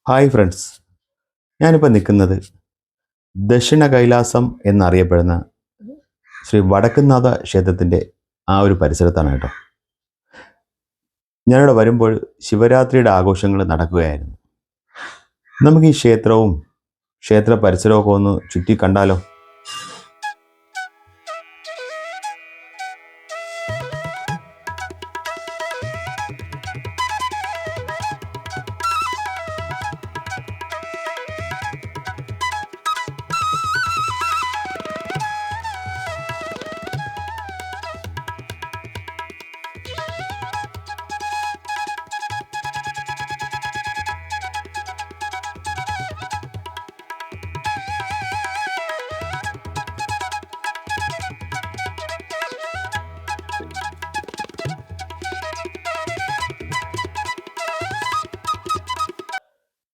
Hi friends, ഞാനിപ്പോൾ നിൽക്കുന്നത് ദക്ഷിണ കൈലാസം എന്നറിയപ്പെടുന്ന ശ്രീ വടക്കുംനാഥ ക്ഷേത്രത്തിൻ്റെ ആ ഒരു പരിസരത്താണ് കേട്ടോ. ഞാനിവിടെ വരുമ്പോൾ ശിവരാത്രിയുടെ ആഘോഷങ്ങൾ നടക്കുകയായിരുന്നു. നമുക്ക് ഈ ക്ഷേത്രവും ക്ഷേത്ര പരിസരമൊക്കെ ഒന്ന് ചുറ്റി കണ്ടാലോ?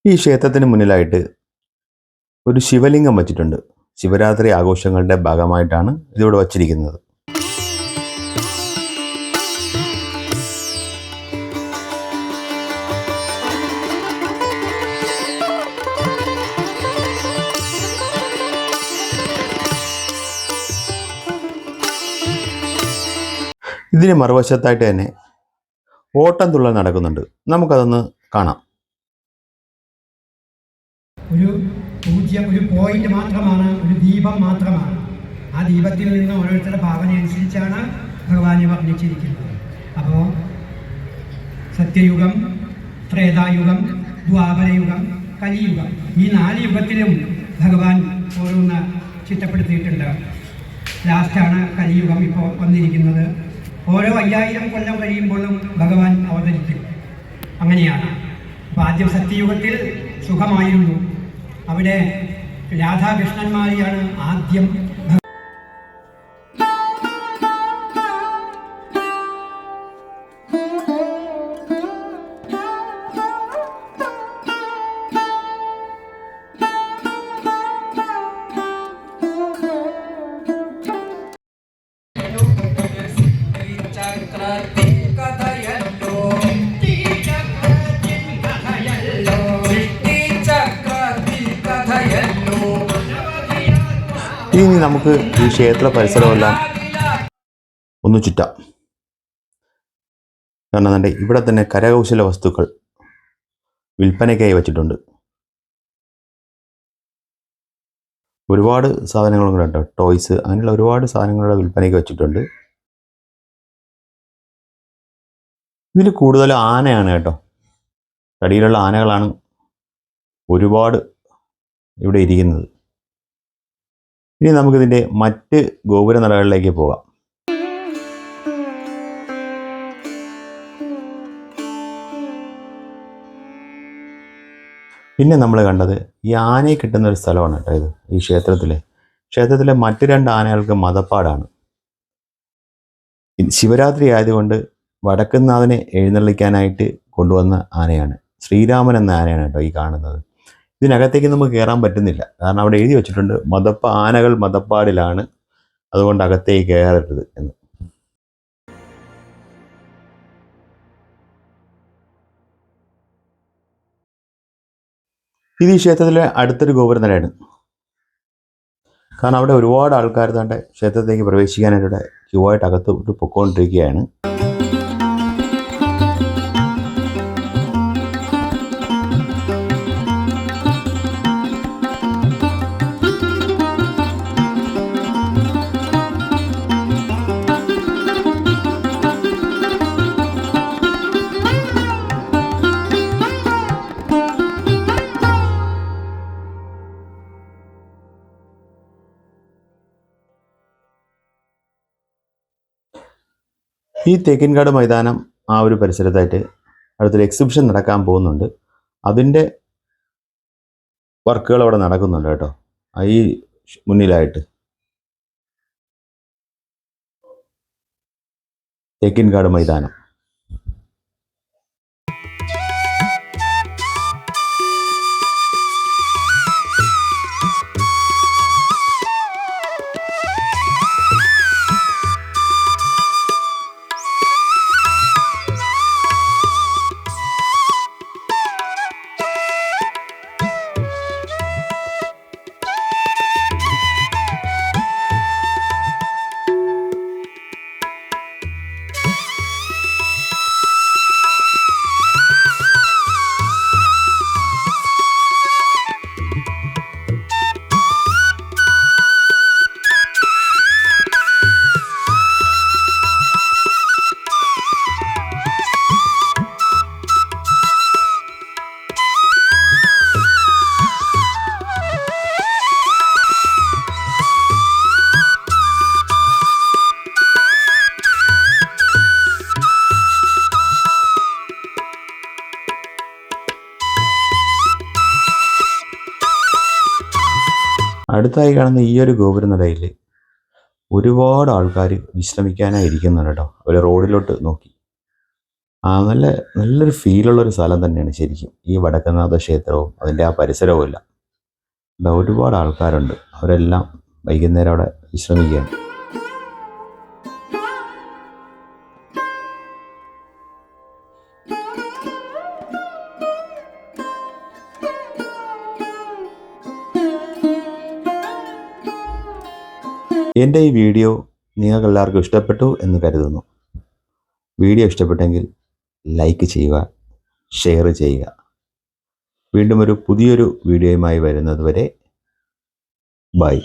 ഈ ക്ഷേത്രത്തിന് മുന്നിലായിട്ട് ഒരു ശിവലിംഗം വച്ചിട്ടുണ്ട്. ശിവരാത്രി ആഘോഷങ്ങളുടെ ഭാഗമായിട്ടാണ് ഇതിവിടെ വച്ചിരിക്കുന്നത്. ഇതിന് മറുവശത്തായിട്ട് തന്നെ ഓട്ടം തുള്ളൽ നടക്കുന്നുണ്ട്. നമുക്കതൊന്ന് കാണാം. ഒരു പോയിന്റ് മാത്രമാണ്, ഒരു ദീപം മാത്രമാണ്. ആ ദീപത്തിൽ നിന്ന് ഓരോരുത്തരുടെ ഭാവന അനുസരിച്ചാണ് ഭഗവാനെ വർണ്ണിച്ചിരിക്കുന്നത്. അപ്പോൾ സത്യയുഗം, ത്രേതായുഗം, ദ്വാപരയുഗം, കലിയുഗം, ഈ 4 യുഗത്തിലും ഭഗവാൻ ഓരോന്ന് ചിട്ടപ്പെടുത്തിയിട്ടുണ്ട്. ലാസ്റ്റാണ് കലിയുഗം ഇപ്പോൾ വന്നിരിക്കുന്നത്. ഓരോ 5000 കൊല്ലം കഴിയുമ്പോഴും ഭഗവാൻ അവതരിക്കും. അങ്ങനെയാണ്. അപ്പോൾ ആദ്യം സത്യയുഗത്തിൽ സുഖമായിരുന്നു. അവിടെ രാധാകൃഷ്ണന്മാരെയാണ് ആദ്യം ഇനി നമുക്ക് ഈ ക്ഷേത്ര പരിസരമെല്ലാം ഒന്ന് ചുറ്റാം. കാരണം ഇവിടെ തന്നെ കരകൗശല വസ്തുക്കൾ വിൽപ്പനയ്ക്കായി വച്ചിട്ടുണ്ട്. ഒരുപാട് സാധനങ്ങളും കൂടെ ഉണ്ട്. ടോയ്സ്, അങ്ങനെയുള്ള ഒരുപാട് സാധനങ്ങളുടെ വിൽപ്പനയ്ക്ക് വെച്ചിട്ടുണ്ട്. ഇതിൽ കൂടുതൽ ആനയാണ് കേട്ടോ. തടിയിലുള്ള ആനകളാണ് ഒരുപാട് ഇവിടെ ഇരിക്കുന്നത്. ഇനി നമുക്കിതിൻ്റെ മറ്റ് ഗോപുരനടകളിലേക്ക് പോകാം. പിന്നെ നമ്മൾ കണ്ടത് ഈ ആനയെ കിട്ടുന്ന ഒരു സ്ഥലമാണ് കേട്ടോ ഇത്. ഈ ക്ഷേത്രത്തിലെ മറ്റ് 2 ആനകൾക്ക് മദപ്പാടാണ്. ശിവരാത്രി ആയതുകൊണ്ട് വടക്കുംനാഥനെ എഴുന്നള്ളിക്കാനായിട്ട് കൊണ്ടുവന്ന ആനയാണ്. ശ്രീരാമൻ എന്ന ആനയാണ് കേട്ടോ ഈ കാണുന്നത്. ഇതിനകത്തേക്ക് നമുക്ക് കയറാൻ പറ്റുന്നില്ല. കാരണം അവിടെ എഴുതി വെച്ചിട്ടുണ്ട് ആനകൾ മദപ്പാടിലാണ്, അതുകൊണ്ട് അകത്തേക്ക് കയറരുത് എന്ന്. ഇത് ഈ ക്ഷേത്രത്തിലെ അടുത്തൊരു ഗോപുരനിലയാണ്. കാരണം അവിടെ ഒരുപാട് ആൾക്കാർ തന്നെ ക്ഷേത്രത്തിലേക്ക് പ്രവേശിക്കാനായിട്ട് ക്യൂ ആയിട്ട് അകത്തോട്ട് പൊക്കോണ്ടിരിക്കുകയാണ്. ഈ തേക്കിൻകാട് മൈതാനം ആ ഒരു പരിസരത്തായിട്ട് അടുത്തൊരു എക്സിബിഷൻ നടക്കാൻ പോകുന്നുണ്ട്. അതിൻ്റെ വർക്കുകൾ അവിടെ നടക്കുന്നുണ്ട് കേട്ടോ. ഈ മുന്നിലായിട്ട് തേക്കിൻകാട് മൈതാനം. അടുത്തായി കാണുന്ന ഈ ഒരു ഗോപുരനടയിൽ ഒരുപാട് ആൾക്കാർ വിശ്രമിക്കാനായി ഇരിക്കുന്നുണ്ട് കേട്ടോ. ഒരു റോഡിലോട്ട് നോക്കി. നല്ലൊരു ഫീലുള്ളൊരു സ്ഥലം തന്നെയാണ് ശരിക്കും ഈ വടക്കുംനാഥ ക്ഷേത്രവും അതിൻ്റെ ആ പരിസരവും എല്ലാം. ഒരുപാട് ആൾക്കാരുണ്ട്. അവരെല്ലാം വൈകുന്നേരം അവിടെ വിശ്രമിക്കുകയാണ്. എൻ്റെ ഈ വീഡിയോ നിങ്ങൾക്ക് എല്ലാവർക്കും ഇഷ്ടപ്പെട്ടു എന്ന് കരുതുന്നു. വീഡിയോ ഇഷ്ടപ്പെട്ടെങ്കിൽ ലൈക്ക് ചെയ്യുക, ഷെയർ ചെയ്യുക. വീണ്ടും ഒരു പുതിയൊരു വീഡിയോയുമായി വരുന്നത് വരെ ബൈ.